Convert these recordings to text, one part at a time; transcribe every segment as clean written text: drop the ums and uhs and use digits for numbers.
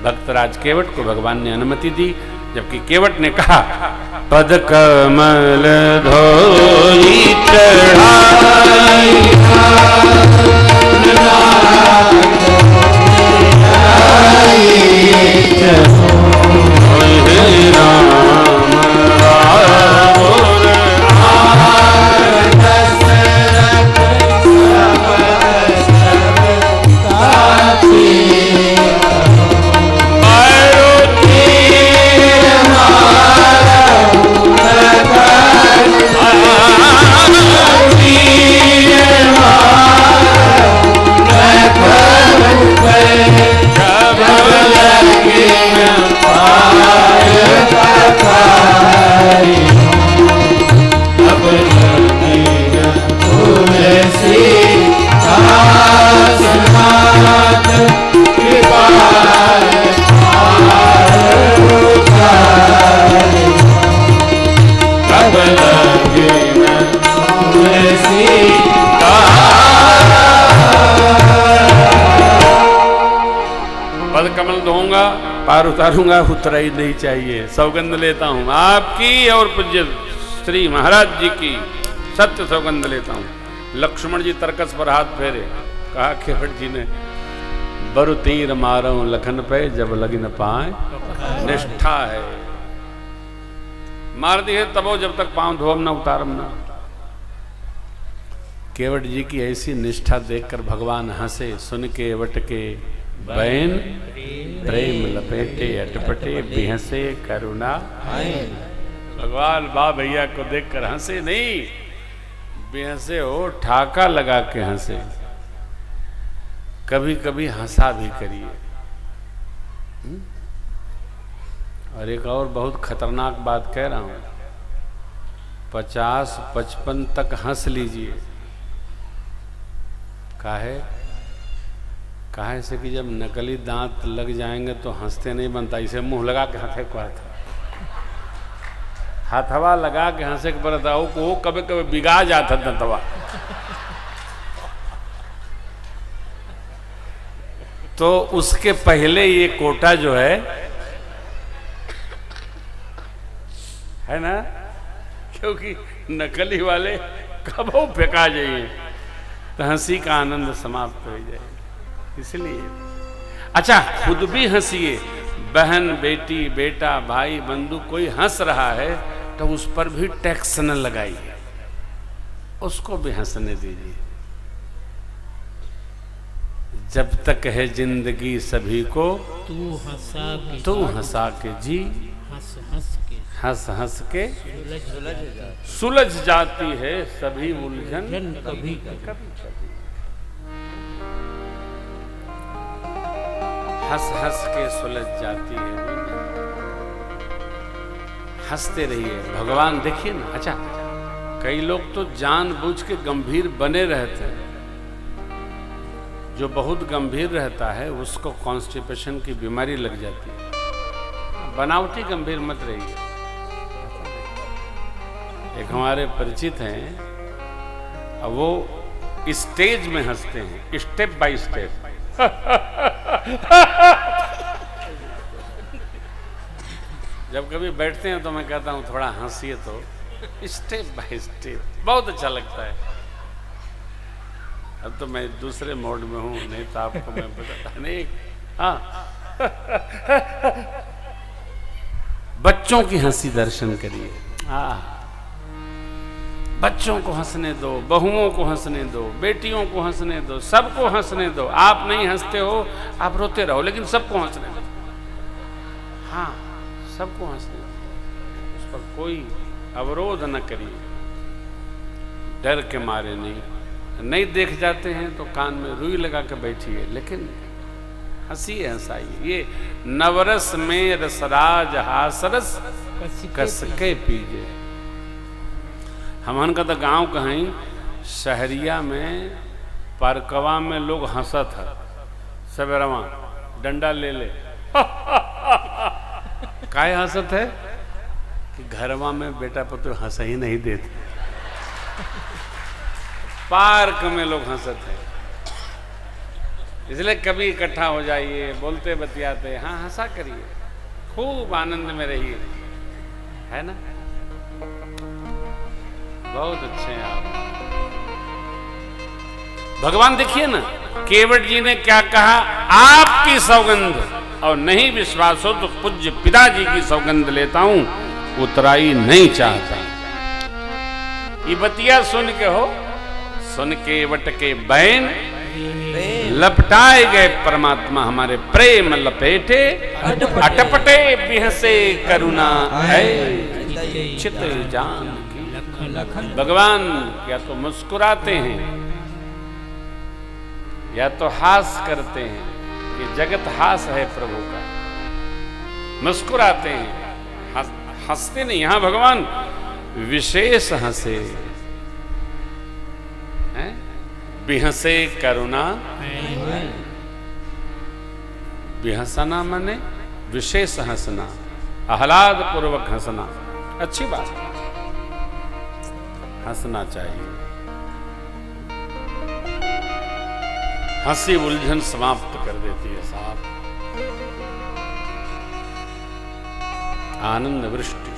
भक्तराज केवट को भगवान ने अनुमति दी, जबकि केवट ने कहा पद कमल धोई चढ़ाई पार उतारूंगा, उतरा ही नहीं चाहिए। सौगंध लेता हूं आपकी और पूज्य श्री महाराज जी की सत्य सौगंध लेता हूं। लक्ष्मण जी तरकस पर हाथ फेरे, कहा केवट जी ने बरु तीर मारो लखन पे जब लग न पाए निष्ठा है। मार दी है तबो जब तक पांव धोम ना उतारम ना। केवट जी की ऐसी निष्ठा देखकर भगवान हंसे, सुन के केवट के बैन प्रेम लपेटे अटपटे बिहसे करुणा। भगवान बा भैया को देखकर हंसे नहीं, बिहसे हो ठाका लगा के हंसे। कभी कभी हंसा भी करिए। और एक और बहुत खतरनाक बात कह रहा हूं, 50-55 तक हंस लीजिए। काहे से कि जब नकली दांत लग जाएंगे तो हंसते नहीं बनता। इसे मुंह लगा के हंसे को हथवा लगा के हंसे के पर वो कभी कभी बिगा जाता दंतवा। तो उसके पहले ये कोटा जो है ना, क्योंकि नकली वाले कब फेंका जाइए तो हंसी का आनंद समाप्त हो जाए, इसलिए। अच्छा, खुद भी हंसिए। बहन बेटी बेटा भाई बंधु कोई हंस रहा है तो उस पर भी टैक्स न लगाइए, उसको भी हंसने दीजिए। जब तक है जिंदगी सभी को तू हंसा के जी, हंस हंस के सुलझ जाती है सभी उलझन कभी कभी। हंस हंस के सुलझ जाती है, हंसते रहिए। भगवान देखिए ना। अच्छा, कई लोग तो जानबूझ के गंभीर बने रहते हैं। जो बहुत गंभीर रहता है उसको कॉन्स्टिपेशन की बीमारी लग जाती है। बनावटी गंभीर मत रहिए। एक हमारे परिचित हैं, अब वो स्टेज में हंसते हैं, स्टेप बाय स्टेप। जब कभी बैठते हैं तो मैं कहता हूं थोड़ा हंसिए, तो स्टेप बाय स्टेप बहुत अच्छा लगता है। अब तो मैं दूसरे मोड में हूं, नहीं तो आपको मैं बताता नहीं। हाँ, बच्चों की हंसी दर्शन करिए। बच्चों को हंसने दो, बहुओं को हंसने दो, बेटियों को हंसने दो, सबको हंसने दो। आप नहीं हंसते हो, आप रोते रहो, लेकिन सबको हंसने दो। हाँ, सबको हंसने दो, उस पर कोई अवरोध न करिए। डर के मारे नहीं देख जाते हैं तो कान में रुई लगा के बैठिए, लेकिन हंसिए हंसाइए। ये नवरस में रसराज हासरस कस के पीजे। हमन का तो गांव कहीं शहरिया में पार्कवा में लोग हंसत है, सवेरवा डंडा ले ले। काय हंसत है कि घरवा में बेटा पुत्र हंस ही नहीं देते, पार्क में लोग हंसत है। इसलिए कभी इकट्ठा हो जाइए, बोलते बतियाते, हाँ हंसा करिए, खूब आनंद में रहिए, है ना। बहुत अच्छे हैं आप। भगवान देखिए ना, केवट जी ने क्या कहा, आपकी सौगंध, और नहीं विश्वास हो तो पूज्य पिताजी की सौगंध लेता हूं, उतराई नहीं चाहता। ये बतिया सुन के हो, सुन के वट के बैन लपटाए गए परमात्मा हमारे प्रेम लपेटे, अटपटे बिहसे करुणा है चित जान की। भगवान या तो मुस्कुराते हैं या तो हास करते हैं, ये जगत हास है प्रभु का। मुस्कुराते हैं, हंसते नहीं। यहां भगवान विशेष हंसे हैं, बिहसे करुणा। बिहसना माने विशेष हंसना, आह्लाद पूर्वक हंसना, अच्छी बात है, हंसना चाहिए। हंसी उलझन समाप्त कर देती है साहब। आनंद वृष्टि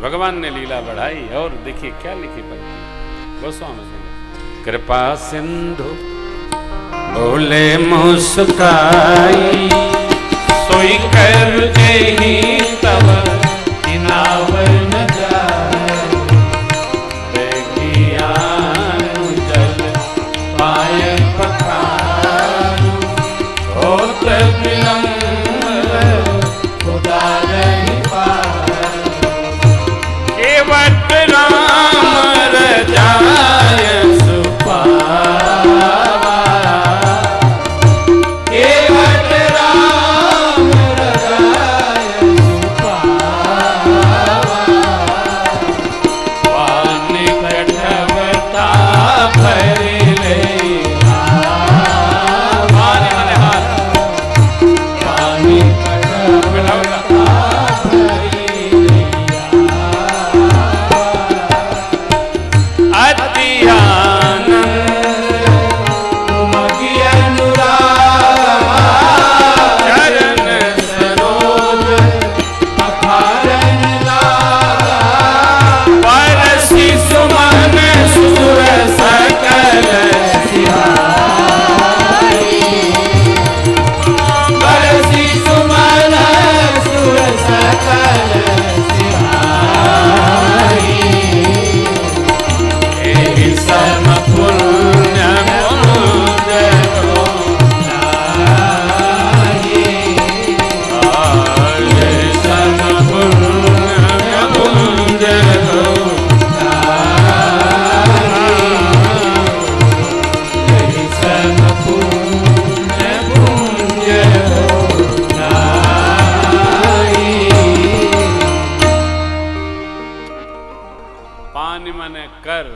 भगवान ने लीला बढ़ाई। और देखिए क्या लिखी पंक्ति गोस्वामी जी ने, कृपा सिंधु बोले मुस्काई, सोई कर ही तब इनावर न जाए, बेगियानु जल पाए पखारू, होत विलंब खुदा नहीं पाए, केवट राम रजाय सुपावा, केवट राम रजाय सुपावा, वानी कठवता भरी लेला, वानी मने हाथ, वानी कठवता भरी लेला, अति आनंद तुमगी अनुराग, चरण सरोज अखारन लागा, परसी सुमन सुर सकल सिहाई, परसी सुमन सुर सकल सिहाई, एहि सम पुण्य पुण्य को नाहि, एहि सम पुण्य पुण्य को नाहि, एहि सम पुण्य पुण्य को नाहि। पानी मने कर,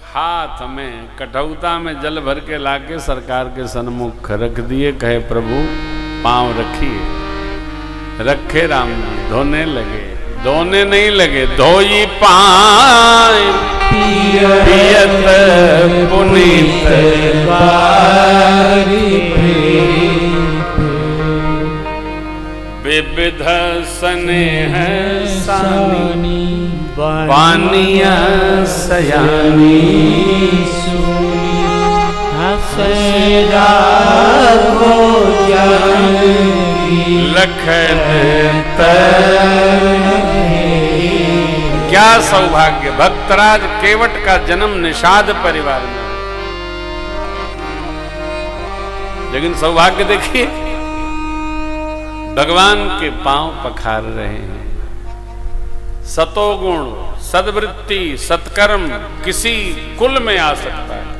हाथ में कटौता में जल भर के लाके सरकार के सन्मुख रख दिए, कहे प्रभु पांव रखिए, रखे राम जी, धोने लगे, धोने नहीं लगे, धोई पाए पियत पुनीत बारी, विविध स्नेह सानी, पानिया सयानी, लखन क्या सौभाग्य, भक्तराज केवट का जन्म निषाद परिवार में। लेकिन सौभाग्य देखिए, भगवान के पांव पखार रहे हैं। सतोगुण, सद्वृत्ति, सत्कर्म किसी कुल में आ सकता है।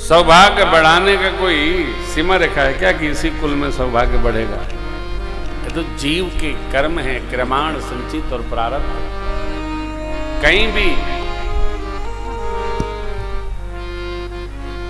सौभाग्य बढ़ाने का कोई सीमा रेखा है क्या कि इसी कुल में सौभाग्य बढ़ेगा? ये तो जीव के कर्म है, क्रमाण संचित और प्रारब्ध। कहीं भी